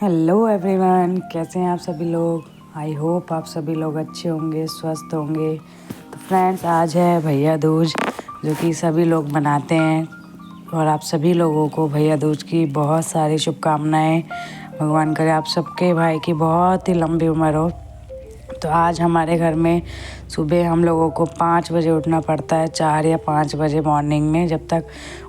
Hello everyone, कैसे हैं आप सभी लोग। आई होप आप सभी लोग अच्छे होंगे, स्वस्थ होंगे। तो फ्रेंड्स, आज है भैया दूज, जो कि सभी लोग मनाते हैं। और आप सभी लोगों को भैया दूज की बहुत सारी शुभकामनाएं। भगवान करे आप सबके भाई की बहुत ही लंबी उम्र हो। तो आज हमारे घर में सुबह हम लोगों को 5 बजे उठना पड़ता है, 4 या 5 बजे मॉर्निंग में। जब तक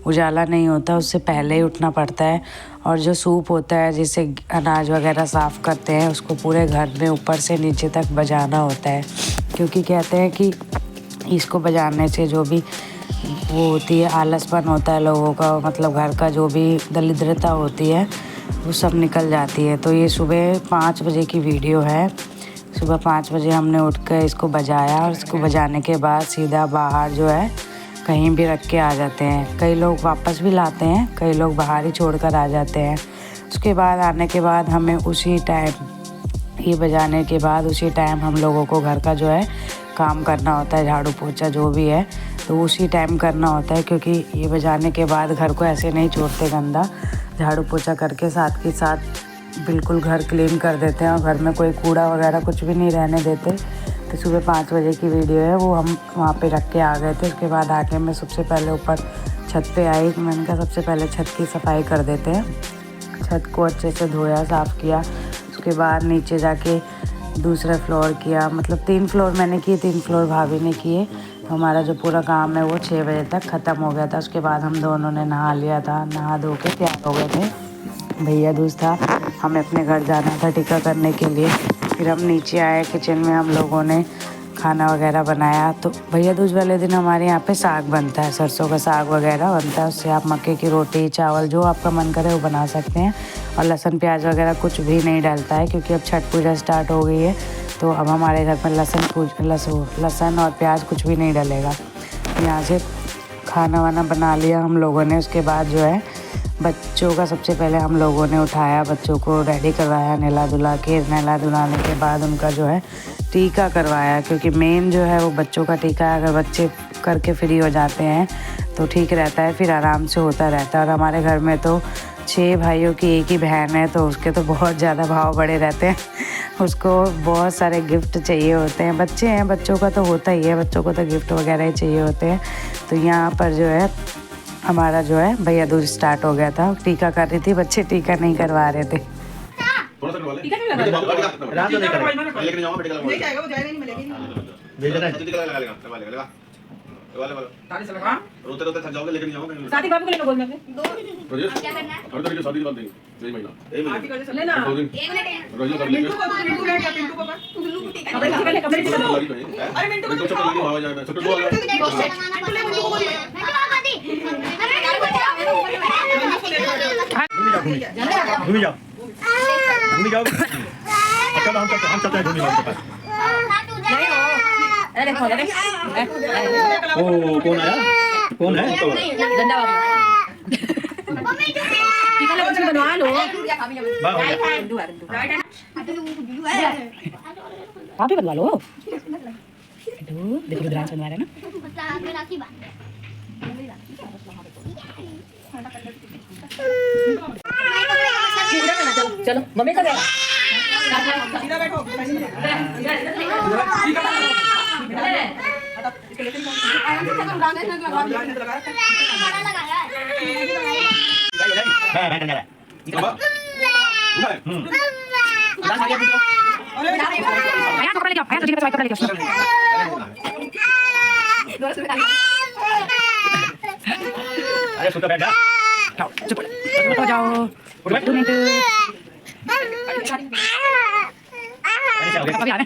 उजाला नहीं होता उससे पहले ही उठना पड़ता है। और जो सूप होता है, जिसे अनाज वगैरह साफ़ करते हैं, उसको पूरे घर में ऊपर से नीचे तक बजाना होता है। क्योंकि कहते हैं कि इसको बजाने से जो भी वो होती है, आलसपन होता है लोगों का, मतलब घर का जो भी दरिद्रता होती है वो सब निकल जाती है। तो ये सुबह 5 बजे की वीडियो है। सुबह 5 बजे हमने उठकर इसको बजाया, और इसको बजाने के बाद सीधा बाहर जो है कहीं भी रख के आ जाते हैं। कई लोग वापस भी लाते हैं, कई लोग बाहर ही छोड़कर आ जाते हैं। उसके बाद आने के बाद हमें उसी टाइम, ये बजाने के बाद उसी टाइम हम लोगों को घर का जो है काम करना होता है, झाड़ू पोछा जो भी है तो उसी टाइम करना होता है। क्योंकि ये बजाने के बाद घर को ऐसे नहीं छोड़ते गंदा, झाड़ू पोछा करके साथ के साथ बिल्कुल घर क्लीन कर देते हैं, और घर में कोई कूड़ा वगैरह कुछ भी नहीं रहने देते। तो सुबह 5 बजे की वीडियो है, वो हम वहाँ पे रख के आ गए थे। उसके बाद आके मैं सबसे पहले ऊपर छत पे आई। मैंने कहा सबसे पहले छत की सफाई कर देते हैं। छत को अच्छे से धोया, साफ़ किया। उसके बाद नीचे जाके दूसरा फ्लोर किया, मतलब 3 फ्लोर मैंने किए, 3 फ्लोर भाभी ने किए। तो हमारा जो पूरा काम है वो 6 बजे तक ख़त्म हो गया था। उसके बाद हम दोनों ने नहा लिया था, नहा धो के तैयार हो गए थे। भैया दूज था, हमें अपने घर जाना था टीका करने के लिए। फिर हम नीचे आए, किचन में हम लोगों ने खाना वगैरह बनाया। तो भैया दूज वाले दिन हमारे यहाँ पे साग बनता है, सरसों का साग वगैरह बनता है। उससे आप मक्के की रोटी, चावल, जो आपका मन करे वो बना सकते हैं। और लहसुन प्याज वगैरह कुछ भी नहीं डलता है, क्योंकि अब छठ पूजा स्टार्ट हो गई है। तो अब हमारे घर में लहसुन और प्याज कुछ भी नहीं डलेगा। यहाँ से खाना वाना बना लिया हम लोगों ने। उसके बाद जो है बच्चों का सबसे पहले हम लोगों ने उठाया, बच्चों को रेडी करवाया, नहला धुलाने के बाद उनका जो है टीका करवाया। क्योंकि मेन जो है वो बच्चों का टीका है। अगर बच्चे करके फ्री हो जाते हैं तो ठीक रहता है, फिर आराम से होता रहता है। और हमारे घर में तो 6 भाइयों की एक ही बहन है, तो उसके तो बहुत ज़्यादा भाव बड़े रहते हैं। उसको बहुत सारे गिफ्ट चाहिए होते हैं। बच्चे हैं, बच्चों का तो होता ही है, बच्चों को तो गिफ्ट वगैरह ही चाहिए होते हैं। तो यहाँ पर जो है हमारा जो है भैया दूज स्टार्ट हो गया था। टीका कर रही थी, बच्चे टीका नहीं करवा रहे थे। रोते रोते थक जाओगे, लेकिन जाओगे साथी बाबू को लेकर बोल मैं क्या करना है। थोड़ी देर की शादी के बाद नहीं, यही महीना आरती कर चले ना, 1 मिनट रोज कर मिंटू को, मिंटू है क्या, पिंटू को कर गुल्लू को टीका अरे पहले कमरे से चलो। अरे मिंटू को चलो लगी भाव जाए, छोटू को मिंटू को बोलिए घूम जाओ घूम जाओ। चलो हम चलते हैं घूम जाओ। नहीं हो अरे देखो अरे ओ कौन आया, कौन है गंदा बाबू। टीका लगा कुछ बनवा लो। आप ही बनवा लो। देखो रुद्रांश बनवा रहा है ना। चलो मम्मी का सीधा बैठो। अरे सुतो बैठ जा, चुप हो जाओ। उठ 2 मिनट अभी आ रहे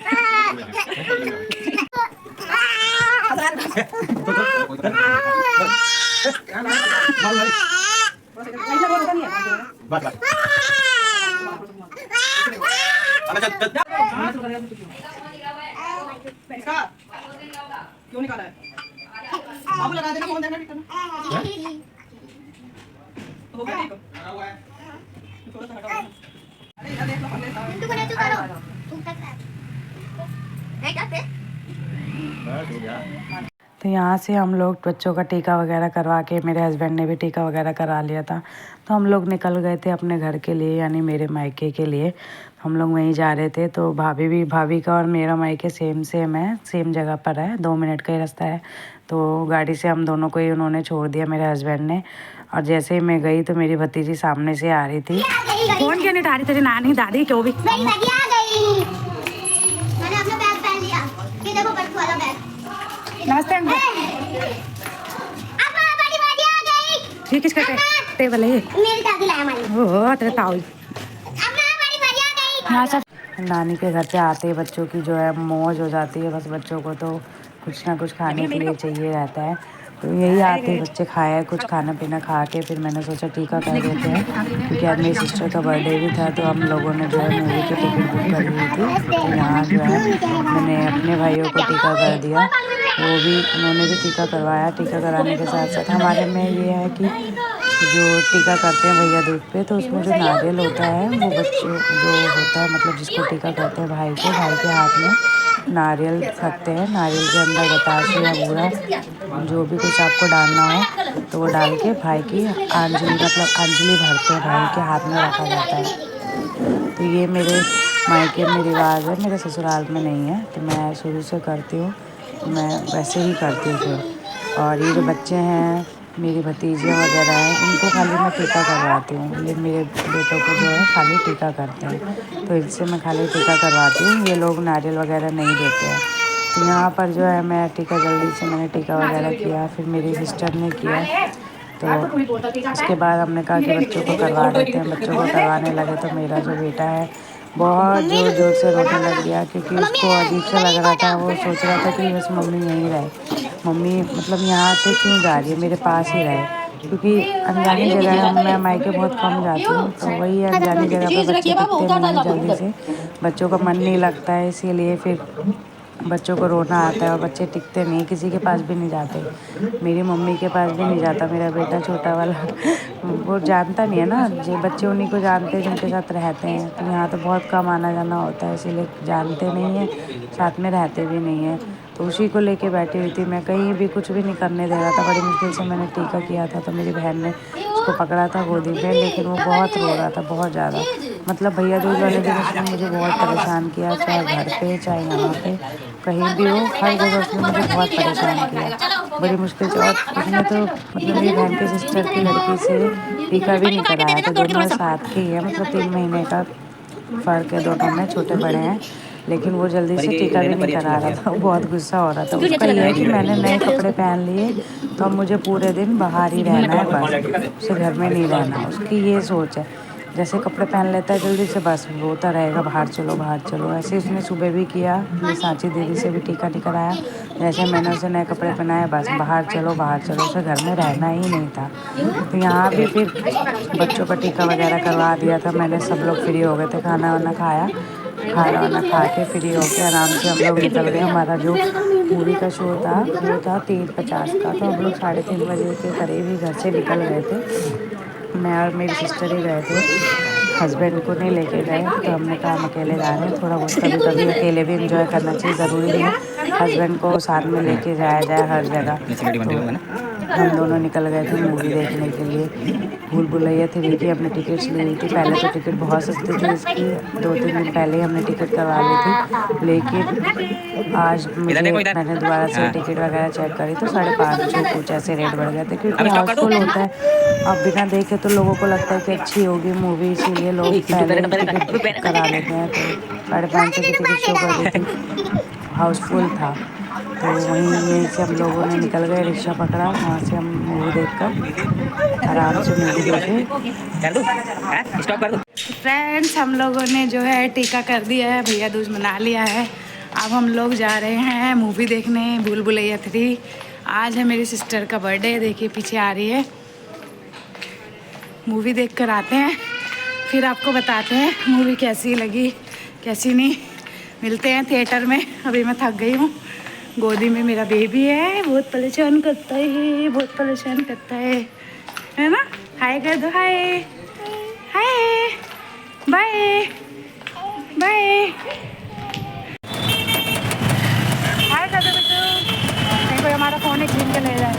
क्यों निकाला है? बाबू लगा देना, फोन देना ठीक है हो गया ठीक है। थोड़ा सा हटाओ। अरे इधर देख लो, हमने मिंटू को ले करो तुम तक है क्या पे बस हो गया। तो यहाँ से हम लोग बच्चों का टीका वगैरह करवा के, मेरे हस्बैंड ने भी टीका वगैरह करा लिया था, तो हम लोग निकल गए थे अपने घर के लिए, यानी मेरे मायके के लिए। हम लोग वहीं जा रहे थे। तो भाभी का और मेरा मायके सेम है, सेम जगह पर है, 2 मिनट का ही रास्ता है। तो गाड़ी से हम दोनों को ही उन्होंने छोड़ दिया, मेरे हस्बैंड ने। और जैसे ही मैं गई तो मेरी भतीजी सामने से आ रही थी। कौन क्या नहीं आ रही, तेरी नानी दादी क्यों भी। नमस्ते अंकल। ये किसका टेबल है? मेरी दादी लाया हमारी। ओह तेरे ताऊ। यहाँ सब नानी के घर पे आते ही बच्चों की जो है मौज हो जाती है। बस बच्चों को तो कुछ ना कुछ खाने के लिए चाहिए रहता है। तो यही आते ही बच्चे खाए, कुछ खाना पीना खा के फिर मैंने सोचा टीका कर देते हैं, क्योंकि आज मेरी सिस्टर का बर्थडे भी था। तो हम लोगों ने जो है मूवी की टिकट बुक करी हुई थी। तो यहाँ जो है मैंने अपने भाइयों को टीका कर दिया, वो भी उन्होंने भी टीका करवाया। टीका कराने के साथ साथ हमारे में ये है कि जो टीका करते हैं भैया दूज पे, तो उसमें जो नारियल होता है वो बच्चे जो होता है, मतलब जिसको टीका करते हैं भाई के हाथ में नारियल रखते हैं। नारियल के अंदर बताशे या बूरा जो भी कुछ आपको डालना हो तो वो डाल के भाई की अंजलि, मतलब अंजलि भरते हैं, भाई के हाथ में रखा जाता है। तो ये मेरे मायके में रिवाज है, मेरे ससुराल में नहीं है। तो मैं शुरू से करती हूँ, मैं वैसे ही करती हूँ फिर। और ये जो बच्चे हैं मेरी भतीजियाँ वगैरह हैं, इनको खाली मैं टीका करवाती हूँ। ये मेरे बेटों को जो है खाली टीका करते हैं, तो इनसे मैं खाली टीका करवाती हूँ। ये लोग नारियल वगैरह नहीं देते हैं। तो यहाँ पर जो है मैं टीका जल्दी से मैंने टीका वगैरह किया, फिर मेरी सिस्टर ने किया। तो उसके बाद हमने कहा कि बच्चों को करवा देते हैं। बच्चों को करवाने लगे तो मेरा जो बेटा है बहुत ज़ोर ज़ोर से रोने लग गया, क्योंकि उसको अजीब सा लग रहा था। वो सोच रहा था कि बस मम्मी यहीं रहे, मम्मी मतलब यहाँ से क्यों जा रही है, मेरे पास ही रहे। क्योंकि अनजानी जगह है, मैं मायके बहुत कम जाती हूँ, तो वही अनजानी जगह पर बच्चे टिकते नहीं जल्दी से, बच्चों का मन नहीं लगता है, इसीलिए फिर बच्चों को रोना आता है और बच्चे टिकते नहीं, किसी के पास भी नहीं जाते। मेरी मम्मी के पास भी नहीं जाता मेरा बेटा छोटा वाला। वो जानता नहीं है ना, जो बच्चे उन्हीं को जानते हैं जिनके साथ रहते हैं। तो यहाँ तो बहुत कम आना जाना होता है, इसीलिए जानते नहीं हैं, साथ में रहते भी नहीं हैं। तो उसी को लेके बैठी हुई थी मैं, कहीं भी कुछ भी नहीं करने दे रहा था। बड़ी मुश्किल से मैंने टीका किया था, तो मेरी बहन ने उसको पकड़ा था गोदी में, लेकिन वो बहुत रो रहा था, बहुत ज़्यादा। मतलब भैया दूज वाले दिन उसने मुझे बहुत परेशान किया, चाहे घर पे चाहे यहाँ पे कहीं भी हो, हर जगह उसने मुझे बहुत परेशान किया, बड़ी मुश्किल से। और उसने तो मतलब मेरी बहन के सिस्टर की लड़की से टीका भी नहीं कराया था। दोनों साथ के ही है, मतलब 3 महीने का फ़र्क है दोनों में, छोटे बड़े हैं। लेकिन वो जल्दी से टीका भी नहीं करा रहा था, वो बहुत गुस्सा हो रहा था। उसका ये है कि मैंने नए कपड़े पहन लिए तो अब मुझे पूरे दिन बाहर ही रहना है, बस उसे घर में नहीं रहना। उसकी ये सोच है, जैसे कपड़े पहन लेता है जल्दी से, बस रोता रहेगा बाहर चलो बाहर चलो। ऐसे उसने सुबह भी किया, अपनी सांची दीदी से भी टीका नहीं कराया। जैसे मैंने उसे नए कपड़े पहनाए, बस बाहर चलो बाहर चलो, उसे घर में रहना ही नहीं था। तो यहाँ भी फिर बच्चों का टीका वगैरह करवा दिया था मैंने, सब लोग फ्री हो गए थे, खाना वाना खाया, खाना वाना खा के फ्री हो के आराम से हम लोग निकल गए। हमारा जो मूवी का शो था वो था 3:50 का, तो हम लोग 3:30 बजे के करीब ही घर से निकल गए थे। मैं और मेरी सिस्टर ही गए थे, हस्बैंड को नहीं लेके गए। तो हमने कहा हम अकेले जा रहे हैं, थोड़ा बहुत कभी कभी अकेले भी इंजॉय करना चाहिए, ज़रूरी नहीं है हस्बैंड को साथ में लेके जाया जाए हर जगह। तो हम दोनों निकल गए थे मूवी देखने के लिए। भूल भुलैया 3 की हमने टिकट्स ली हुई थी। पहले तो टिकट बहुत सस्ती थी इसकी, 2-3 दिन पहले ही हमने टिकट करवा ली थी। लेकिन आज मैंने दोबारा से टिकट वगैरह चेक करी तो 550 कुछ ऐसे रेट बढ़ गए थे, क्योंकि हाउसफुल होता है। अब बिना देखे तो लोगों को लगता है कि अच्छी होगी मूवी, इसीलिए लोग पहले टिकट करा लेते हैं। तो 550 की टिकट शो कर दी थी, हाउसफुल था। तो वहीं यहीं से हम लोगों ने निकल गए, रिक्शा पकड़ा, वहाँ से हम मूवी देखकर आराम से मूवी देखे। फ्रेंड्स हम लोगों ने जो है टीका कर दिया है, भैया दूज मना लिया है। अब हम लोग जा रहे हैं मूवी देखने, भूल भुलैया 3। आज है मेरी सिस्टर का बर्थडे, देखिए पीछे आ रही है। मूवी देख कर आते हैं, फिर आपको बताते हैं मूवी कैसी लगी कैसी नहीं। मिलते हैं थिएटर में। अभी मैं थक गई हूँ, गोदी में मेरा बेबी है, बहुत परेशान करता है, बहुत परेशान करता है ना। हाय कर दो, हाय हाय बाय बाय, हाय कर दो बेटू। हमारा फ़ोन एक छीन के ले जाए।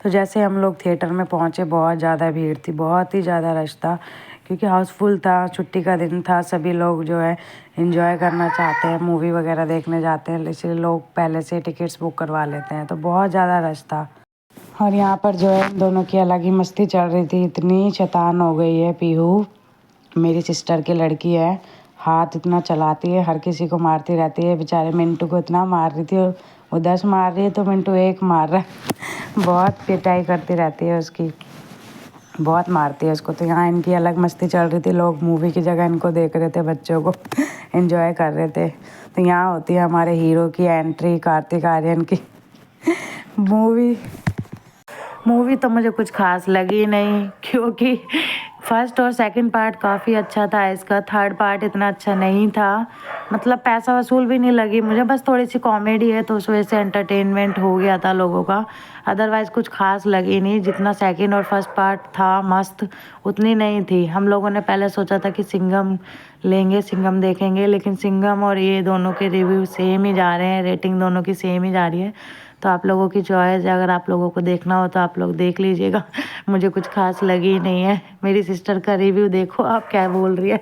तो जैसे हम लोग थिएटर में पहुँचे, बहुत ज़्यादा भीड़ थी, बहुत ही ज़्यादा रश था, क्योंकि हाउसफुल था, छुट्टी का दिन था, सभी लोग जो है एंजॉय करना चाहते हैं, मूवी वगैरह देखने जाते हैं, इसलिए लोग पहले से टिकट्स बुक करवा लेते हैं, तो बहुत ज़्यादा रश था। और यहाँ पर जो है दोनों की अलग ही मस्ती चल रही थी। इतनी शैतान हो गई है पीहू, मेरी सिस्टर की लड़की है, हाथ इतना चलाती है, हर किसी को मारती रहती है। बेचारे मिंटू को इतना मार रही थी, और वो 10 मार रही है तो मिंटू 1 मार रहा है। बहुत पिटाई करती रहती है उसकी, बहुत मारती है उसको। तो यहाँ इनकी अलग मस्ती चल रही थी, लोग मूवी की जगह इनको देख रहे थे, बच्चों को एंजॉय कर रहे थे। तो यहाँ होती है हमारे हीरो की एंट्री, कार्तिक आर्यन की। मूवी तो मुझे कुछ खास लगी नहीं, क्योंकि फर्स्ट और सेकंड पार्ट काफ़ी अच्छा था, इसका थर्ड पार्ट इतना अच्छा नहीं था। मतलब पैसा वसूल भी नहीं लगी मुझे, बस थोड़ी सी कॉमेडी है तो उस वजह से एंटरटेनमेंट हो गया था लोगों का। अदरवाइज़ कुछ खास लगी नहीं। जितना सेकंड और फर्स्ट पार्ट था मस्त, उतनी नहीं थी। हम लोगों ने पहले सोचा था कि सिंघम लेंगे, सिंघम देखेंगे, लेकिन सिंघम और ये दोनों के रिव्यू सेम ही जा रहे हैं, रेटिंग दोनों की सेम ही जा रही है। तो आप लोगों की चॉइस है, अगर आप लोगों को देखना हो तो आप लोग देख लीजिएगा। मुझे कुछ खास लगी नहीं है। मेरी सिस्टर का रिव्यू देखो आप क्या बोल रही है।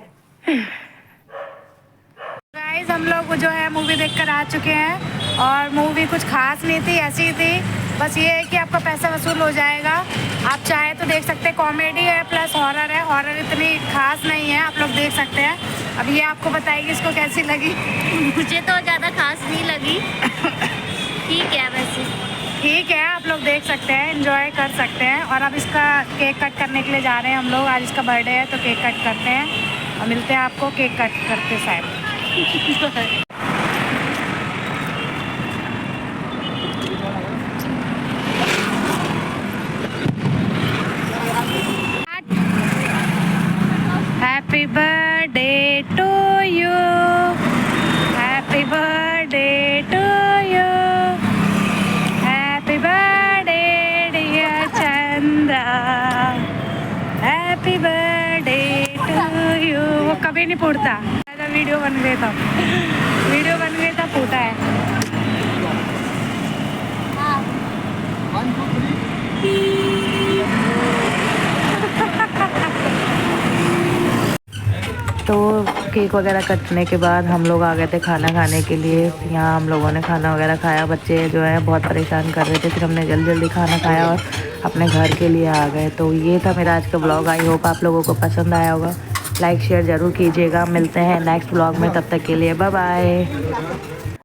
गाइस हम लोग जो है मूवी देखकर आ चुके हैं, और मूवी कुछ खास नहीं थी, ऐसी ही थी। बस ये है कि आपका पैसा वसूल हो जाएगा, आप चाहे तो देख सकते हैं। कॉमेडी है प्लस हॉरर है, हॉरर इतनी खास नहीं है, आप लोग देख सकते हैं। अब ये आपको बताएगी इसको कैसी लगी। मुझे तो ज़्यादा खास नहीं लगी। ठीक है, वैसे ठीक है, आप लोग देख सकते हैं, एंजॉय कर सकते हैं। और अब इसका केक कट करने के लिए जा रहे हैं हम लोग, आज इसका बर्थडे है तो केक कट करते हैं और मिलते हैं आपको केक कट करते शायद। Happy birthday to you, happy birthday to you, happy birthday dear Chandra, happy birthday to you. वो कभी नहीं फूटता, वीडियो बन गया था फूटा है। तो केक वगैरह कटने के बाद हम लोग आ गए थे खाना खाने के लिए। यहाँ हम लोगों ने खाना वगैरह खाया, बच्चे जो है बहुत परेशान कर रहे थे, फिर हमने जल्दी जल्दी खाना खाया और अपने घर के लिए आ गए। तो ये था मेरा आज का ब्लॉग, आई होप आप लोगों को पसंद आया होगा। लाइक शेयर ज़रूर कीजिएगा, मिलते हैं नेक्स्ट ब्लॉग में, तब तक के लिए बाय बाय।